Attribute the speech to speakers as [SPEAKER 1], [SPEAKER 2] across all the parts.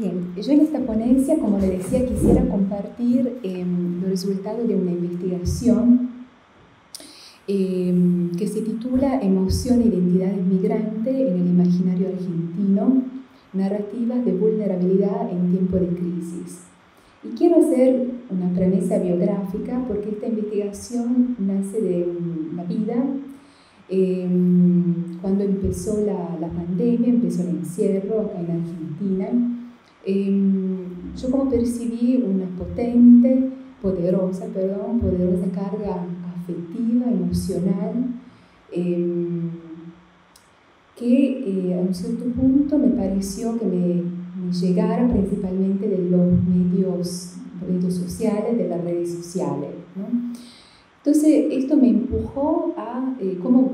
[SPEAKER 1] Bien, yo en esta ponencia, como le decía, quisiera compartir los resultados de una investigación que se titula Emoción e identidades migrantes en el imaginario argentino, narrativas de vulnerabilidad en tiempo de crisis. Y quiero hacer una premisa biográfica porque esta investigación nace de la vida. Cuando empezó la pandemia, empezó el encierro acá en Argentina, yo como percibí una poderosa carga afectiva, emocional, que a un cierto punto me pareció que me llegara principalmente de los medios sociales, de las redes sociales, ¿no? Entonces esto me empujó a cómo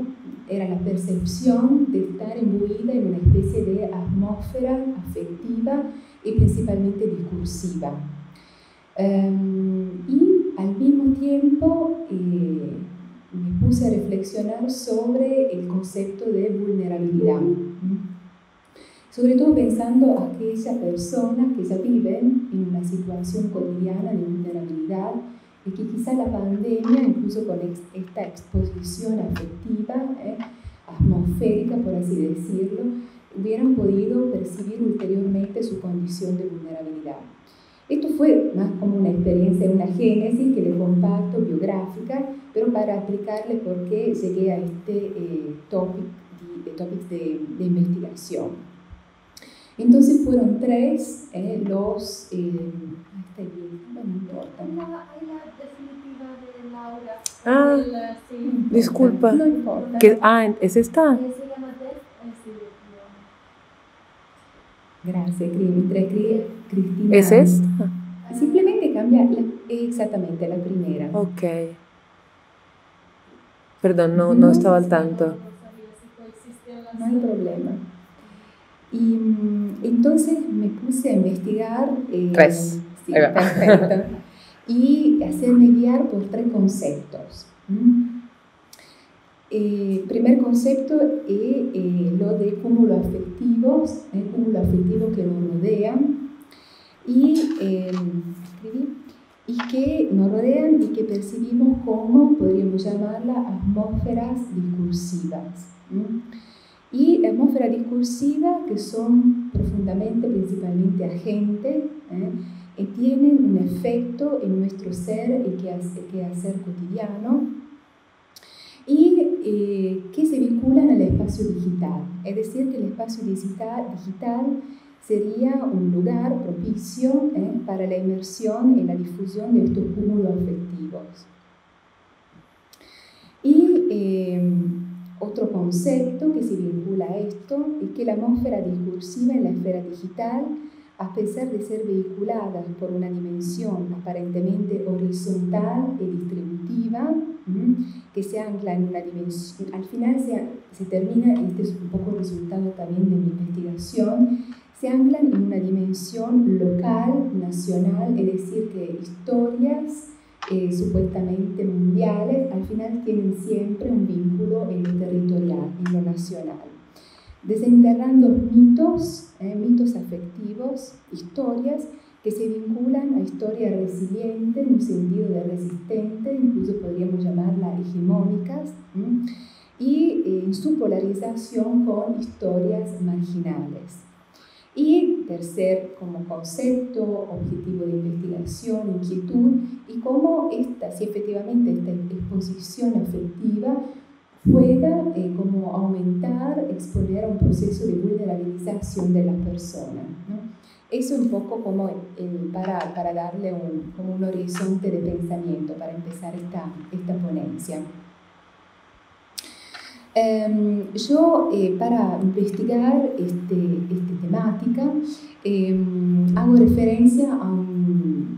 [SPEAKER 1] era la percepción de estar imbuida en una especie de atmósfera afectiva y principalmente discursiva. Y al mismo tiempo me puse a reflexionar sobre el concepto de vulnerabilidad, sobre todo pensando a aquellas personas que ya viven en una situación cotidiana de vulnerabilidad y que quizá la pandemia, incluso con esta exposición afectiva, atmosférica, por así decirlo, hubieran podido percibir ulteriormente su condición de vulnerabilidad. Esto fue más como una experiencia, una génesis que le comparto, biográfica, pero para explicarle por qué llegué a este topics de investigación. Entonces fueron tres los...
[SPEAKER 2] Disculpa.
[SPEAKER 1] No importa.
[SPEAKER 2] ¿Es esta?
[SPEAKER 1] Gracias, Cristina.
[SPEAKER 2] ¿Es esta?
[SPEAKER 1] Simplemente cambia exactamente la primera.
[SPEAKER 2] Ok. Perdón, no estaba al tanto.
[SPEAKER 1] No hay problema. Y entonces me puse a investigar.
[SPEAKER 2] Tres.
[SPEAKER 1] Sí, perfecto. Y hacerme guiar por tres conceptos. Primer concepto es lo de cúmulo afectivos, el cúmulo afectivo que nos rodean y que nos rodean y que percibimos como, podríamos llamarla, atmósferas discursivas. Y atmósferas discursivas que son profundamente, principalmente agentes, y tienen un efecto en nuestro ser y quehacer cotidiano, y que se vinculan al espacio digital. Es decir, que el espacio digital sería un lugar propicio para la inmersión y la difusión de estos cúmulos afectivos. Y otro concepto que se vincula a esto es que la atmósfera discursiva en la esfera digital, a pesar de ser vehiculada por una dimensión aparentemente horizontal y distributiva, que se ancla en una dimensión, al final se termina, este es un poco el resultado también de mi investigación, se anclan en una dimensión local, nacional, es decir, que historias supuestamente mundiales, al final tienen siempre un vínculo en lo territorial, en lo nacional. Desenterrando mitos afectivos, historias que se vinculan a historias resilientes, en un sentido de resistente, incluso podríamos llamarlas hegemónicas, y en su polarización con historias marginales. Y tercer, como concepto, objetivo de investigación, inquietud, y cómo si efectivamente esta exposición afectiva pueda como aumentar, exponer a un proceso de vulnerabilización de la persona, ¿no? Eso es un poco como para darle como un horizonte de pensamiento para empezar esta ponencia. Yo, para investigar esta temática, hago referencia a un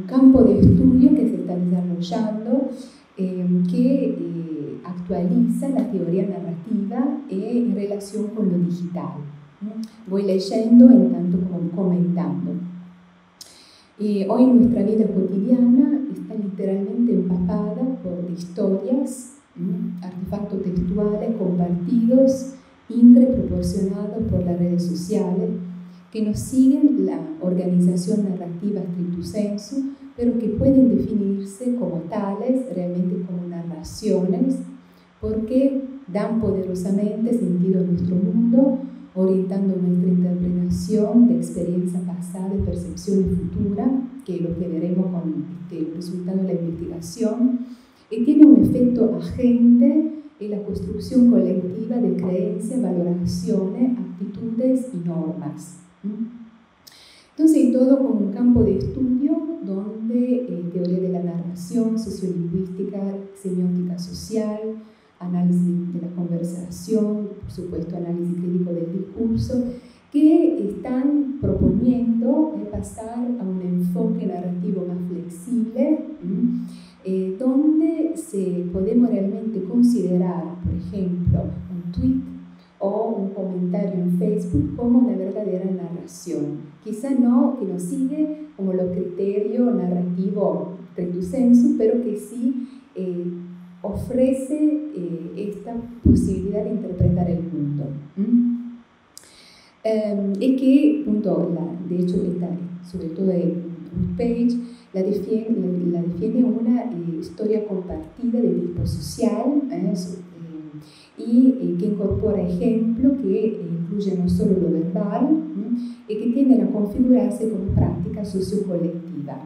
[SPEAKER 1] campo de estudio que se está desarrollando, que actualiza la teoría narrativa en relación con lo digital. Voy leyendo en tanto como comentando. Hoy nuestra vida cotidiana está literalmente empapada por historias, artefactos textuales compartidos proporcionados por las redes sociales, que no siguen la organización narrativa stricto sensu, pero que pueden definirse como tales, realmente como narraciones, porque dan poderosamente sentido a nuestro mundo, orientando nuestra interpretación de experiencia pasada y percepción futura, que es lo que veremos con el resultado de la investigación, y tiene un efecto agente en la construcción colectiva de creencias, valoraciones, actitudes y normas. Entonces, hay todo como un campo de estudio donde teoría de la narración, sociolingüística, semiótica social, análisis de la conversación, por supuesto análisis crítico del discurso, que están proponiendo pasar a un enfoque narrativo más flexible, donde podemos realmente considerar, por ejemplo, un tweet o un comentario en Facebook como una verdadera narración. Quizá no que nos sigue como los criterios narrativos stricto sensu, pero que sí ofrece esta posibilidad de interpretar el mundo. Es que, de hecho, sobre todo en Page, la defiende una historia compartida de tipo social, y que incorpora ejemplos que incluyen no solo lo verbal, y que tienden a configurarse como práctica sociocolectiva.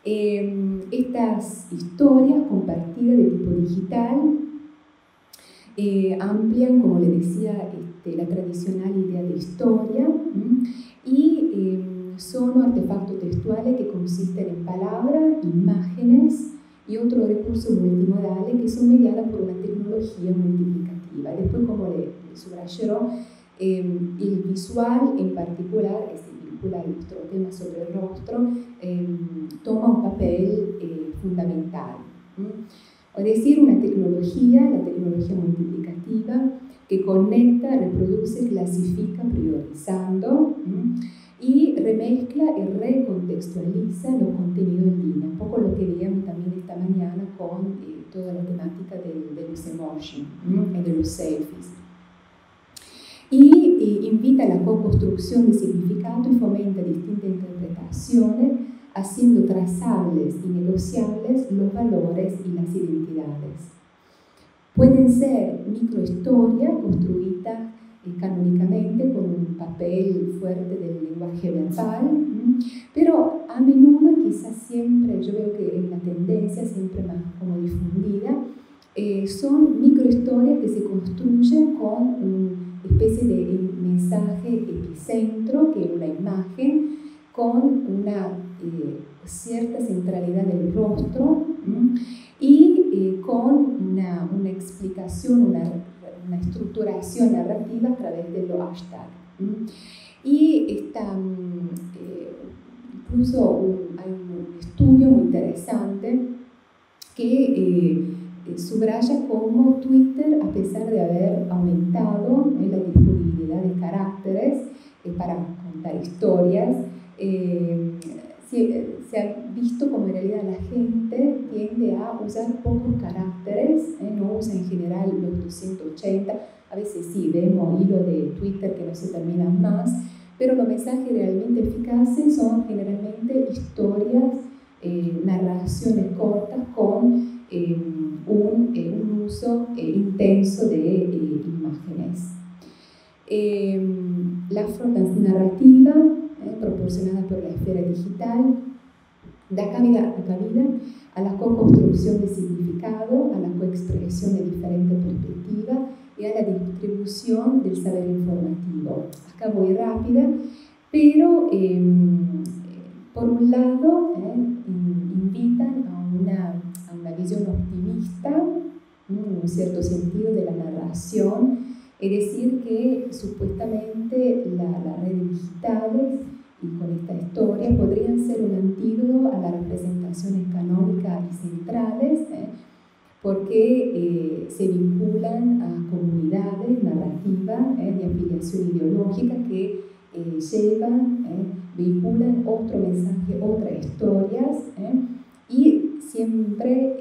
[SPEAKER 1] Estas historias compartidas de tipo digital amplian, como le decía, la tradicional idea de historia, y son artefactos textuales que consisten en palabras, imágenes y otros recursos multimodales que son mediados por una tecnología multiplicativa. Después, como le subrayó, el visual en particular, vincula a nuestro tema sobre el rostro, toma un papel fundamental. Es decir, una tecnología, la tecnología multiplicativa, que conecta, reproduce, clasifica, priorizando, y remezcla y recontextualiza los contenidos en línea, un poco lo que veíamos también esta mañana con toda la temática de los emojis, de los selfies. Y invita a la co-construcción de significado y fomenta distintas interpretaciones, haciendo trazables y negociables los valores y las identidades. Pueden ser microhistorias construidas canónicamente con un papel fuerte del lenguaje verbal, pero a menudo, quizás siempre, yo veo que es la tendencia siempre más como difundida, son microhistorias que se construyen con una especie de mensaje epicentro, que es una imagen, con una cierta centralidad del rostro, y con una explicación, una estructuración narrativa a través de los hashtags. Y incluso hay un estudio muy interesante que subraya cómo Twitter, a pesar de haber aumentado la disponibilidad de caracteres para contar historias, se ha visto como en realidad la gente tiende a usar pocos caracteres, no usa en general los 280, a veces sí vemos hilos de Twitter que no se terminan más, pero los mensajes realmente eficaces son generalmente historias, narraciones cortas con un uso intenso de imágenes. La afrontancia narrativa proporcionada por la esfera digital da cabida a la co-construcción de significado, a la coexpresión de diferentes perspectivas y a la distribución del saber informativo. Acá voy rápida, pero por un lado invitan a una visión optimista, en un cierto sentido, de la narración, es decir, que supuestamente las redes digitales y con esta historia podrían ser un antídoto a las representaciones canónicas y centrales, porque se vinculan a comunidades narrativas de afiliación ideológica que vinculan otro mensaje, otras historias, y siempre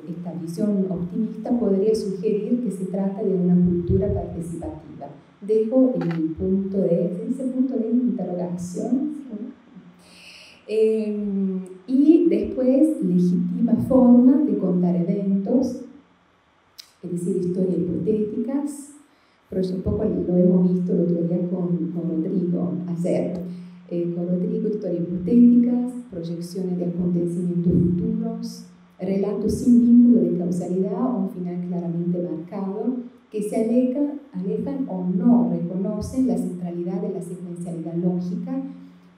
[SPEAKER 1] esta visión optimista podría sugerir que se trata de una cultura participativa. Dejo el punto de interrogación. Y después, legítima forma de contar eventos, es decir, historias hipotéticas. Pero un poco lo hemos visto el otro día con Rodrigo ayer. Con Rodrigo, historias hipotéticas, proyecciones de acontecimientos futuros, relatos sin vínculo de causalidad o un final claramente marcado, que se alejan o no reconocen la centralidad de la secuencialidad lógica,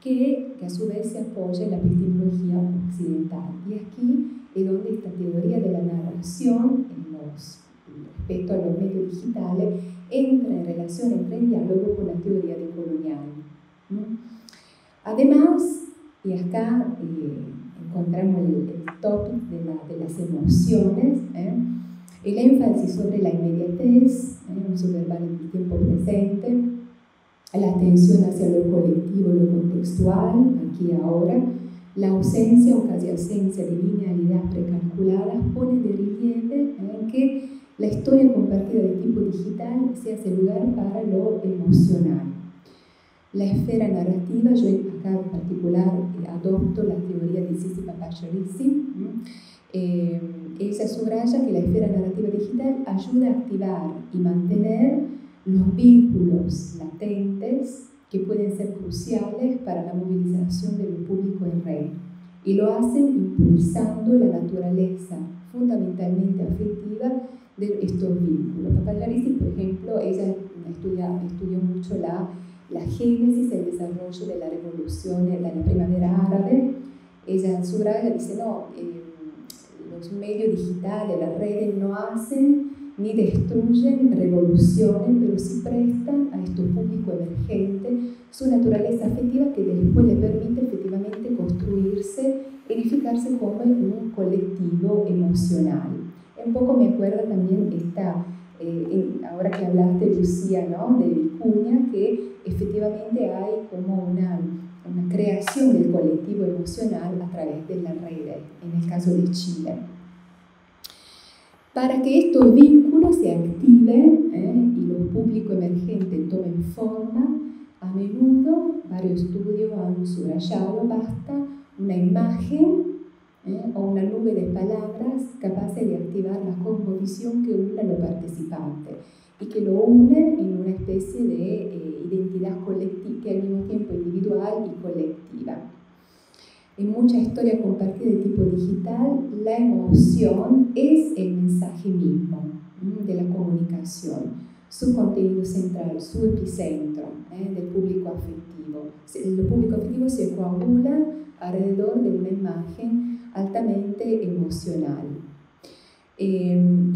[SPEAKER 1] que a su vez se apoya en la epistemología occidental. Y aquí es donde esta teoría de la narración, respecto a los medios digitales, entra en relación, entra en diálogo con la teoría decolonial. Además, y acá encontramos el topic de las emociones, el énfasis sobre la inmediatez, un subverbal en el tiempo presente, la atención hacia lo colectivo, lo contextual, aquí y ahora, la ausencia o casi ausencia de linealidad precalculada pone de relieve que la historia compartida de tipo digital se hace lugar para lo emocional. La esfera narrativa, yo acá en particular adopto la teoría de Sisi Papacharici. Ella subraya que la esfera narrativa digital ayuda a activar y mantener los vínculos latentes que pueden ser cruciales para la movilización del público en red, y lo hacen impulsando la naturaleza fundamentalmente afectiva de estos vínculos. Papacharici, por ejemplo, ella estudió mucho la génesis, el desarrollo de la revolución, de la primavera árabe. Ella subraya, dice, no, los medios digitales, las redes no hacen ni destruyen revoluciones, pero sí prestan a este público emergente su naturaleza afectiva, que después le permite efectivamente construirse, edificarse como un colectivo emocional. Un poco me acuerda también ahora que hablaste, Lucía, ¿no?, de Vicuña, que efectivamente hay como una creación del colectivo emocional a través de las redes, en el caso de Chile. Para que estos vínculos se activen y los públicos emergentes tomen forma, a menudo varios estudios han subrayado, basta una imagen o una nube de palabras capaces de activar la cosmovisión que une a los participantes y que lo une en una especie de identidad colectiva, que al mismo tiempo individual y colectiva. En muchas historias compartidas de tipo digital, la emoción es el mensaje mismo de la comunicación, su contenido central, su epicentro del público afectivo. El público afectivo se coagula alrededor de una imagen altamente emocional. En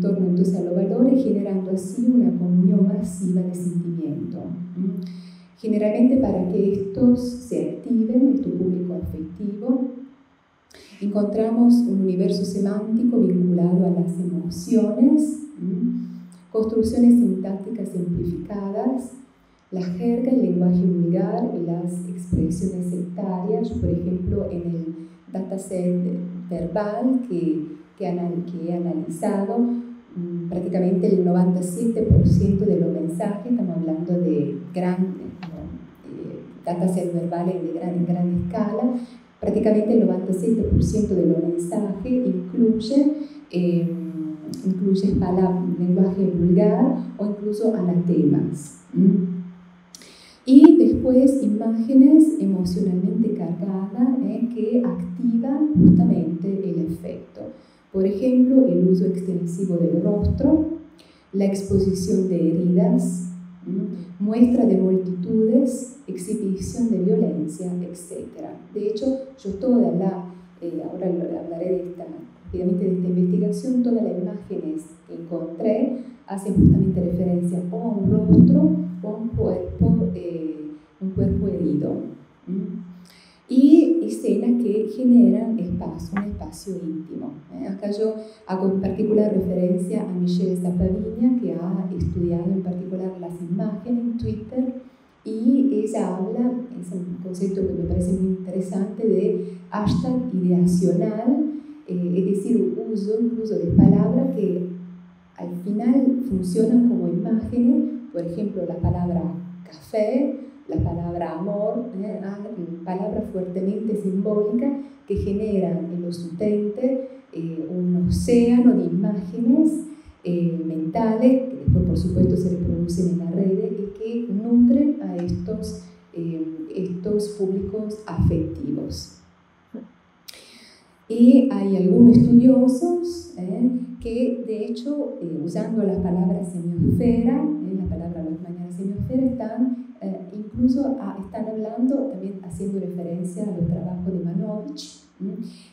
[SPEAKER 1] torno entonces a los valores, generando así una comunión masiva de sentimiento. Generalmente, para que estos se activen, este público afectivo, encontramos un universo semántico vinculado a las emociones, construcciones sintácticas simplificadas, la jerga, el lenguaje vulgar y las expresiones sectarias. Por ejemplo, en el dataset verbal que he analizado, prácticamente el 97% de los mensajes, estamos hablando de dataset verbales en gran escala, prácticamente el 97% de los mensajes incluye lenguaje vulgar o incluso anatemas. Y después imágenes emocionalmente cargadas que activan justamente el efecto. Por ejemplo, el uso extensivo del rostro, la exposición de heridas, muestra de multitudes, exhibición de violencia, etc. De hecho, yo ahora hablaré rápidamente de esta investigación, todas las imágenes que encontré hacen justamente referencia o a un rostro o a un cuerpo herido. Y escenas que generan un espacio íntimo. Acá yo hago en particular referencia a Michelle Zapaviña, que ha estudiado en particular las imágenes en Twitter Y ella habla, es un concepto que me parece muy interesante, de hashtag ideacional, es decir, uso incluso de palabras que al final funcionan como imágenes, por ejemplo, la palabra café, la palabra amor, palabras fuertemente simbólicas que generan en los utentes un océano de imágenes mentales, que después por supuesto se reproducen en las redes y que nutren a estos públicos afectivos. Y hay algunos estudiosos que de hecho usando las palabras semiosfera, la palabra los mañanas semiosfera, están incluso están hablando, también haciendo referencia a los trabajos de Manovich,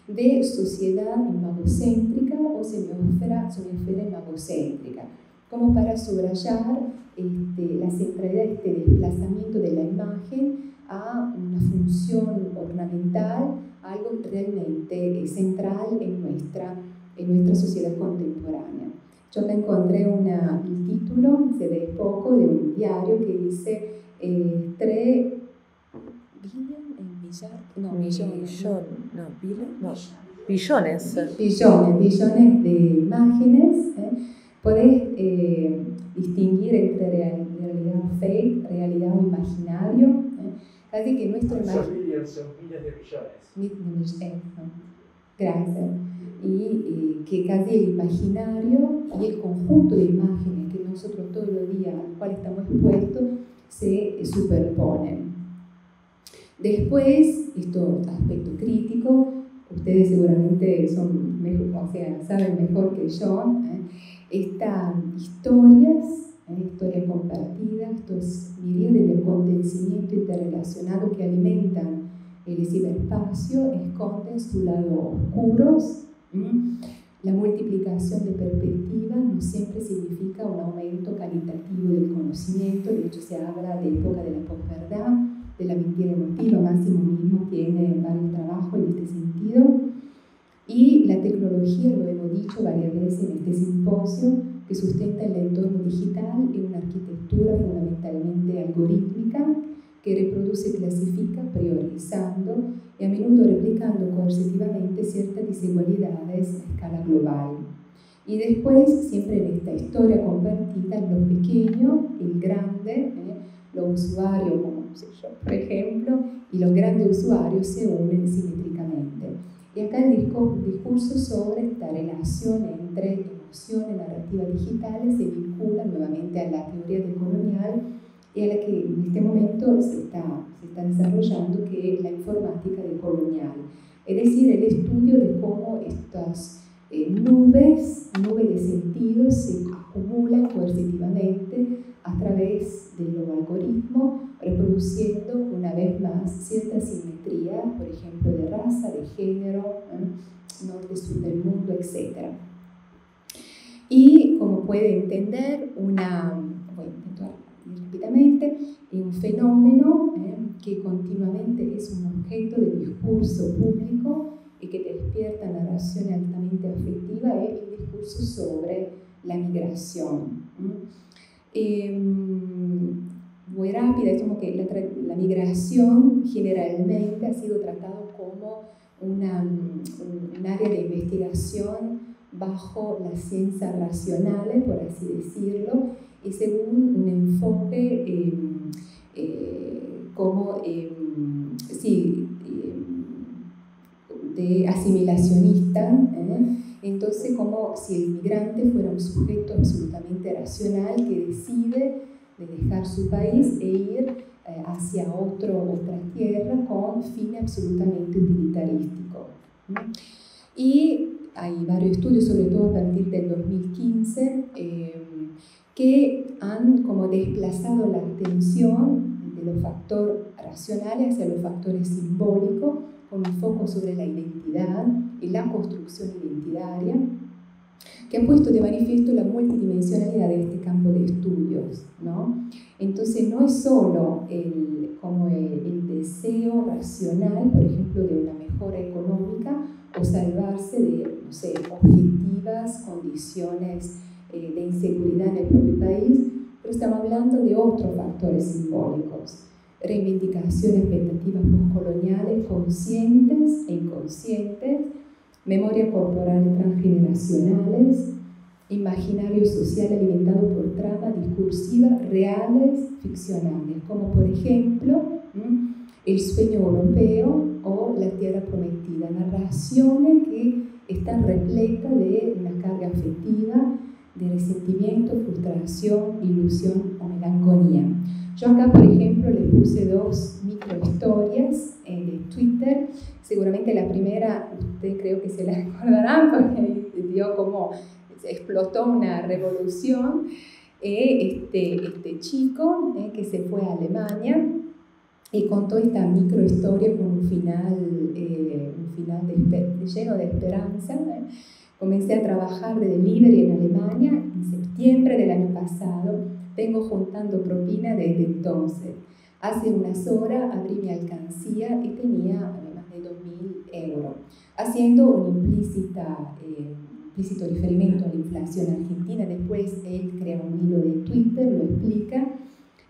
[SPEAKER 1] de sociedad imagocéntrica o semiosfera imagocéntrica, como para subrayar la centralidad de este desplazamiento de la imagen a una función ornamental, algo realmente central en nuestra sociedad contemporánea. Yo me encontré el título, se ve poco, de un diario que dice 3 billones de imágenes. Podés distinguir entre realidad fake, realidad o imaginario. Casi que nuestro imaginario
[SPEAKER 3] son miles de billones.
[SPEAKER 1] Gracias. Y que casi el imaginario y el conjunto de imágenes que nosotros todos los días al cual estamos expuestos se superponen. Después, esto aspecto crítico, ustedes seguramente son mejor, saben mejor que yo, estas historias compartidas, estos miríades de acontecimientos interrelacionados que alimentan el ciberespacio, esconden su lado oscuros. La multiplicación de perspectivas no siempre significa un aumento calitativo del conocimiento. De hecho, se habla de época de la posverdad, de la mentira emotiva. Máximo mismo tiene varios trabajos en este sentido. Y la tecnología, lo hemos dicho varias veces en este simposio, que sustenta el entorno digital en una arquitectura fundamentalmente algorítmica que reproduce, clasifica, priorizando y a menudo replicando coercitivamente ciertas desigualdades a escala global. Y después, siempre en esta historia compartida, lo pequeño, el grande, los usuarios, como yo, por ejemplo, y los grandes usuarios se unen simétricamente. Y acá el discurso sobre esta relación entre emoción y narrativa digitales se vincula nuevamente a la teoría decolonial y a la que en este momento se está desarrollando, que es la informática decolonial. Es decir, el estudio de cómo estas nubes de sentidos se acumulan coercitivamente a través de los algoritmos, reproduciendo una vez más cierta simetría, por ejemplo, de raza, de género, norte, sur del mundo, etc. Y como puede entender, voy a intentar ir rápidamente, un fenómeno que continuamente es un objeto de discurso público y que despierta narración altamente afectiva es el discurso sobre la migración. Muy rápida, es como que la migración generalmente ha sido tratado como un área de investigación bajo las ciencias racionales, por así decirlo, y según un enfoque de asimilacionista, entonces como si el migrante fuera un sujeto absolutamente racional que decide de dejar su país e ir hacia otra tierra con fin absolutamente utilitarístico. Y hay varios estudios, sobre todo a partir del 2015, que han como desplazado la atención de los factores racionales hacia los factores simbólicos, con un foco sobre la identidad y la construcción identitaria, que ha puesto de manifiesto la multidimensionalidad de este campo de estudios, ¿no? Entonces no es solo el deseo racional, por ejemplo, de una mejora económica o salvarse de, objetivas condiciones de inseguridad en el propio país, pero estamos hablando de otros factores simbólicos. Reivindicación, expectativas postcoloniales conscientes e inconscientes, memoria corporal transgeneracionales, imaginario social alimentado por tramas discursivas reales, ficcionales, como por ejemplo el sueño europeo o la tierra prometida, narraciones que están repletas de una carga afectiva, de resentimiento, frustración, ilusión o melancolía. Yo acá, por ejemplo, les puse 2 microhistorias de Twitter. Seguramente la primera, ustedes creo que se la recordarán porque dio como explotó una revolución. Este chico que se fue a Alemania y contó esta microhistoria con un final lleno de esperanza. Comencé a trabajar de delivery en Alemania en septiembre del año pasado. Vengo juntando propina desde entonces. Hace unas horas abrí mi alcancía y tenía más de 2.000 euros, haciendo un implícito referimiento a la inflación argentina. Después él crea un hilo de Twitter, lo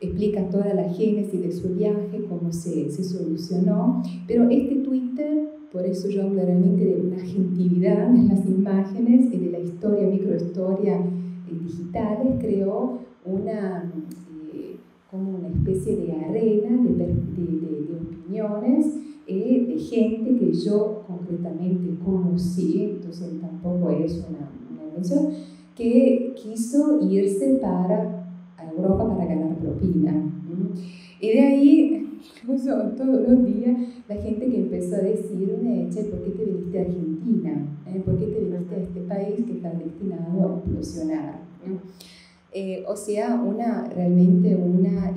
[SPEAKER 1] explica toda la génesis de su viaje, cómo se solucionó. Pero este Twitter, por eso yo hablo realmente de una agentividad en las imágenes y de la historia, microhistoria digitales, creó como una especie de arena de opiniones de gente que yo concretamente conocí, entonces tampoco es una invención, que quiso irse a Europa para ganar propina. Y de ahí, incluso todos los días, la gente que empezó a decirme, che, ¿por qué te viniste a Argentina? ¿Por qué te viniste a este país que está destinado a implosionar? O sea, realmente una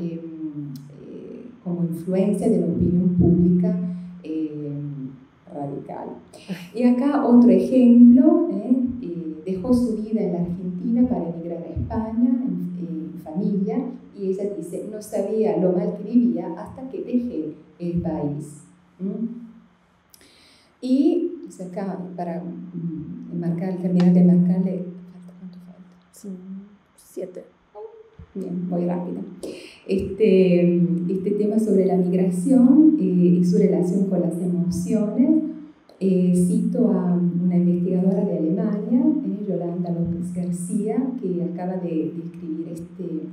[SPEAKER 1] como influencia de la opinión pública radical. Y acá otro ejemplo, dejó su vida en la Argentina para emigrar a España en familia, y ella dice, no sabía lo mal que vivía hasta que dejé el país. Y pues acá, para terminar de marcarle, ¿cuánto falta?
[SPEAKER 2] 7.
[SPEAKER 1] Bien, voy rápido. Este tema sobre la migración y su relación con las emociones, cito a una investigadora de Alemania, Yolanda López García, que acaba de escribir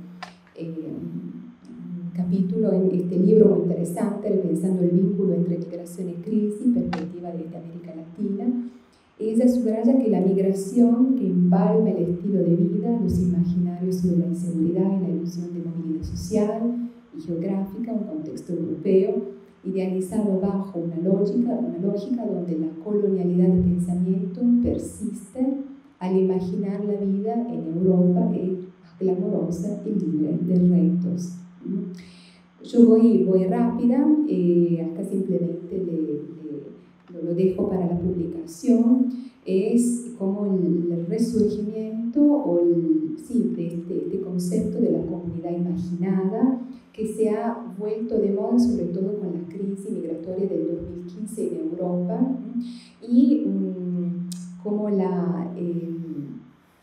[SPEAKER 1] un capítulo en este libro muy interesante, repensando el vínculo entre migración y crisis, perspectiva desde América Latina. Ella subraya que la migración que empalma el estilo de vida, los imaginarios sobre la inseguridad y la ilusión de movilidad social y geográfica, un contexto europeo, idealizado bajo una lógica donde la colonialidad de pensamiento persiste al imaginar la vida en Europa es glamorosa y libre de retos. Yo voy rápida, acá simplemente lo dejo para la publicación. Es como el resurgimiento de este concepto de la comunidad imaginada, que se ha vuelto de moda sobre todo con la crisis migratoria del 2015 en Europa, y como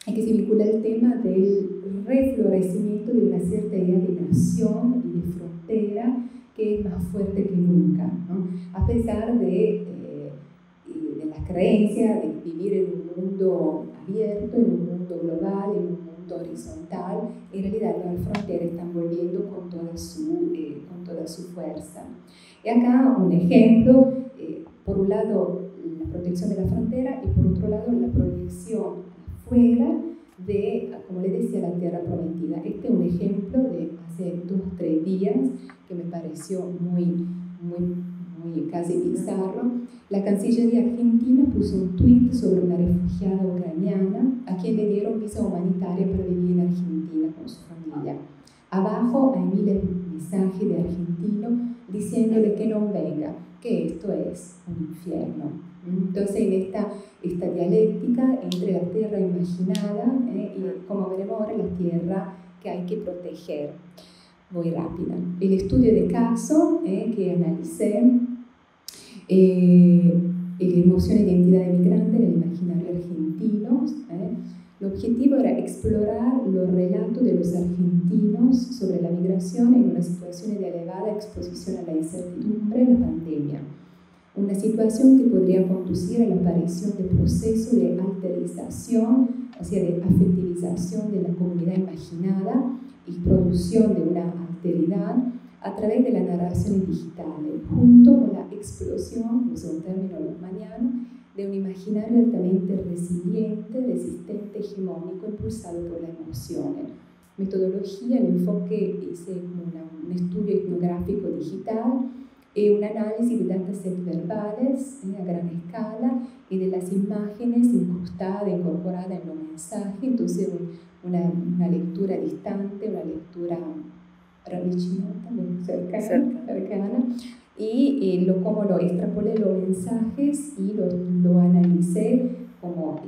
[SPEAKER 1] que se vincula el tema del reflorecimiento de una cierta idea de nación y de frontera que es más fuerte que nunca, ¿no? A pesar de las creencias de vivir en un mundo abierto, en un mundo global, en un mundo horizontal, en realidad las fronteras están volviendo con toda su fuerza. Y acá un ejemplo, por un lado la protección de la frontera y por otro lado la proyección afuera de, como les decía, la tierra prometida. Este es un ejemplo de hace 2 o 3 días que me pareció muy casi bizarro. La Cancillería argentina puso un tuit sobre una refugiada ucraniana a quien le dieron visa humanitaria para vivir en Argentina con su familia. Abajo hay miles de mensajes de argentinos diciéndole que no venga, que esto es un infierno. Entonces, en esta dialéctica entre la tierra imaginada y, como veremos ahora, la tierra que hay que proteger. Voy rápida. El estudio de caso que analicé, emoción e identidad de migrante en el imaginario argentino, El objetivo era explorar los relatos de los argentinos sobre la migración en una situación de elevada exposición a la incertidumbre en la pandemia. Una situación que podría conducir a la aparición de procesos de alterización, o sea, de afectivización de la comunidad imaginada y producción de una alteridad a través de la narración digital, junto con la explosión, es un término losmaniano, de un imaginario altamente resiliente, resistente, hegemónico, impulsado por las emociones. Metodología, el enfoque es un estudio etnográfico digital, un análisis de datasets verbales a gran escala y de las imágenes incrustadas, incorporadas en los mensajes, entonces una lectura distante, una lectura cercana, y cómo lo extrapolé los mensajes y lo analicé como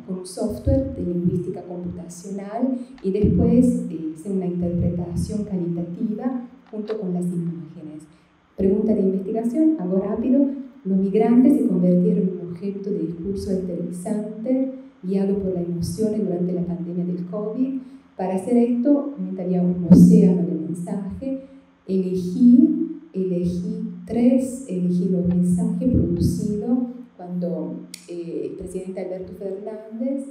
[SPEAKER 1] con un software de lingüística computacional y después hice una interpretación calitativa junto con las imágenes. Pregunta de investigación, hago rápido. Los migrantes se convirtieron en un objeto de discurso alterizante guiado por las emociones durante la pandemia del COVID. Para hacer esto, había un océano de mensajes. Elegí los mensajes producidos cuando el presidente Alberto Fernández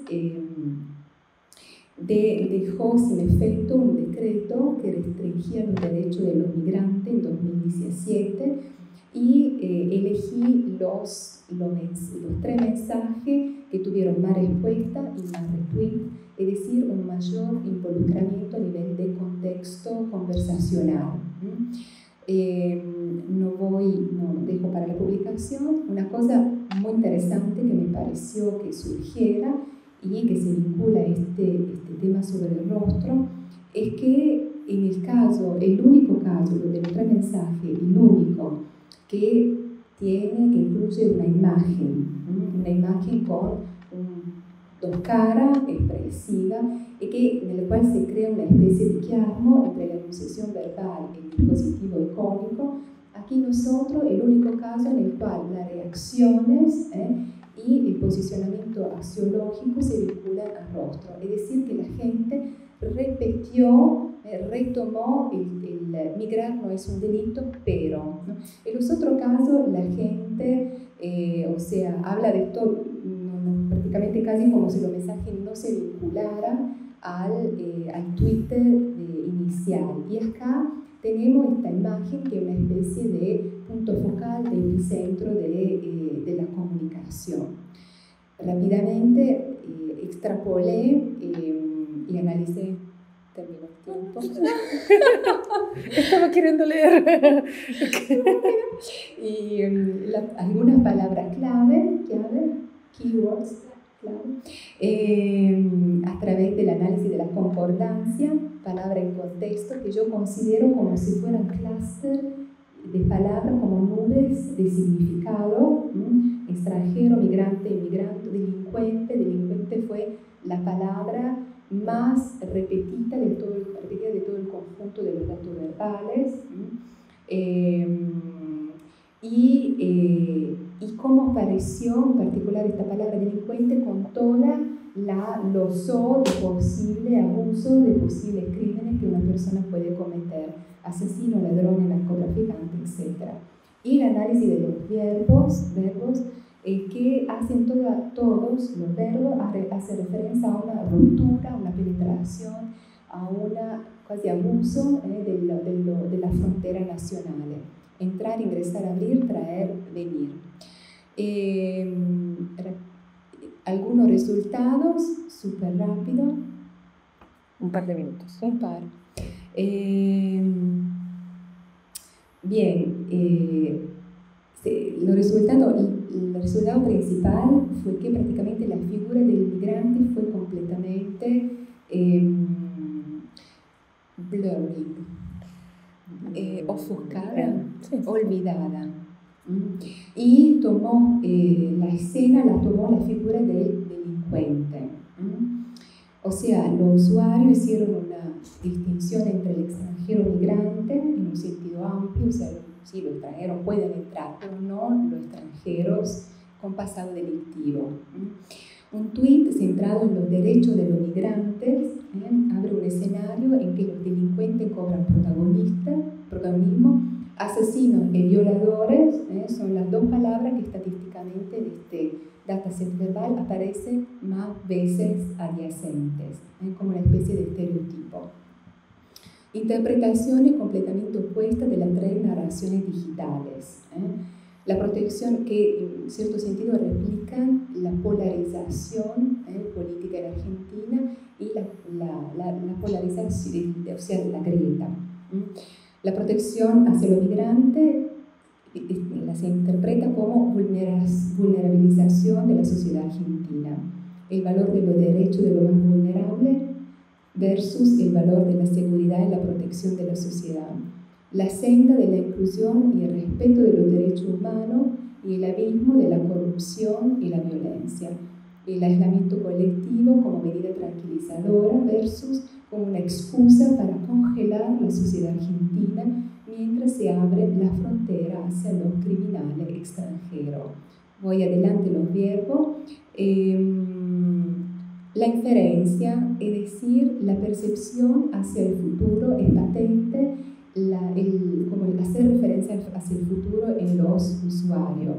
[SPEAKER 1] dejó sin efecto un decreto que restringía los derechos de los migrantes en 2017 y elegí los 3 mensajes que tuvieron más respuesta y más retweet, es decir, un mayor involucramiento a nivel de contexto conversacional. No dejo para la publicación una cosa muy interesante que me pareció que surgiera y que se vincula a este tema sobre el rostro, es que en el único caso de los 3 mensajes, el único que incluye una imagen con 2 caras expresivas, y en el cual se crea una especie de quiasmo entre la enunciación verbal y el dispositivo icónico. Aquí nosotros, el único caso en el cual las reacciones y el posicionamiento axiológico se vinculan al rostro, es decir, que la gente retomó el migrar no es un delito, pero, ¿no? En los otros casos la gente, habla de todo, prácticamente casi como si los mensajes no se vincularan al Twitter inicial. Y acá tenemos esta imagen que es una especie de punto focal, de epicentro de la comunicación. Rápidamente extrapolé y analicé. Terminó el tiempo.
[SPEAKER 2] Estaba queriendo leer.
[SPEAKER 1] Y algunas palabras clave, keywords clave, a través del análisis de la concordancia, palabra en contexto, que yo considero como si fueran clúster de palabras como nubes de significado. Extranjero, migrante, inmigrante, delincuente. Delincuente fue la palabra más repetida de todo el conjunto de los datos verbales. Y cómo apareció en particular esta palabra delincuente con toda los de posible abuso, de posibles crímenes que una persona puede cometer, asesino, ladrón, narcotraficante, etc. Y el análisis de los verbos que hacen todos los verbos hace referencia a una ruptura, a una penetración, a una casi abuso de la frontera nacional. Entrar, ingresar, abrir, traer, venir. Algunos resultados, súper rápido.
[SPEAKER 2] Un par de minutos.
[SPEAKER 1] Un par. Bien, el resultado principal fue que prácticamente la figura del migrante fue completamente blurry, ofuscada, olvidada. Y tomó la escena, la tomó la figura del delincuente. O sea, los usuarios hicieron una distinción entre el extranjero migrante en un sentido amplio, o sea, sí, los extranjeros pueden entrar, pero no los extranjeros con pasado delictivo. Un tuit centrado en los derechos de los migrantes abre un escenario en que los delincuentes cobran protagonismo. Asesinos y violadores son las dos palabras que estadísticamente en este dataset verbal aparecen más veces adyacentes, como una especie de estereotipo. Interpretaciones completamente opuestas de las tres narraciones digitales. La protección que en cierto sentido replican la polarización política en Argentina y la polarización, o sea, la grieta. La protección hacia los migrantes se interpreta como vulnerabilización de la sociedad argentina, el valor de los derechos de los más vulnerables versus el valor de la seguridad y la protección de la sociedad, la senda de la inclusión y el respeto de los derechos humanos y el abismo de la corrupción y la violencia, el aislamiento colectivo como medida tranquilizadora versus como una excusa para congelar la sociedad argentina mientras se abre la frontera hacia los criminales extranjeros. Voy adelante los verbos. La inferencia, es decir, la percepción hacia el futuro es patente, como el hacer referencia hacia el futuro en los usuarios.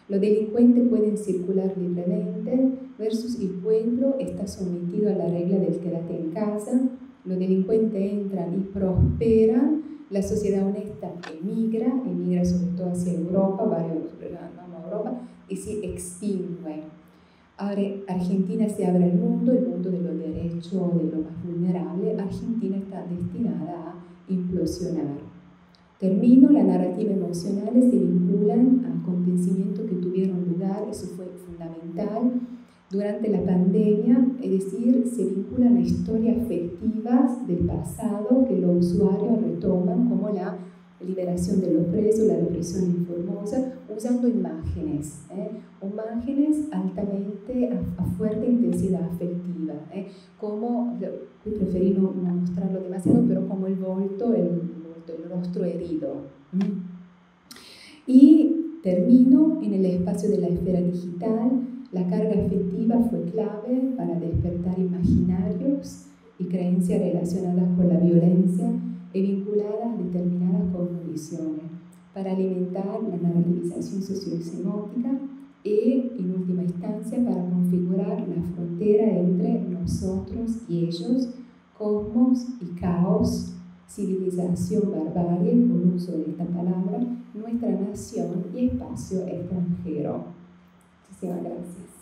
[SPEAKER 1] Los delincuentes pueden circular libremente versus el pueblo está sometido a la regla del quédate en casa. Los delincuentes entran y prosperan. La sociedad honesta emigra sobre todo hacia Europa, vamos a Europa, y se extingue. Ahora Argentina se abre al mundo, el mundo de los derechos de los más vulnerables. Argentina está destinada a implosionar. Termino, las narrativas emocionales se vinculan a acontecimientos que tuvieron lugar, eso fue fundamental, durante la pandemia, es decir, se vinculan a historias afectivas del pasado que los usuarios retoman, como la liberación de los presos, la represión en Formosa, usando imágenes, imágenes altamente a fuerte intensidad afectiva, como, preferí no mostrarlo demasiado, pero como el rostro herido. Y termino en el espacio de la esfera digital. La carga afectiva fue clave para despertar imaginarios y creencias relacionadas con la violencia y vinculadas a determinadas cosmovisiones, para alimentar la narrativización sociosemótica y, en última instancia, para configurar la frontera entre nosotros y ellos, cosmos y caos, civilización, barbarie, con uso de esta palabra, nuestra nación y espacio extranjero. Muchísimas gracias.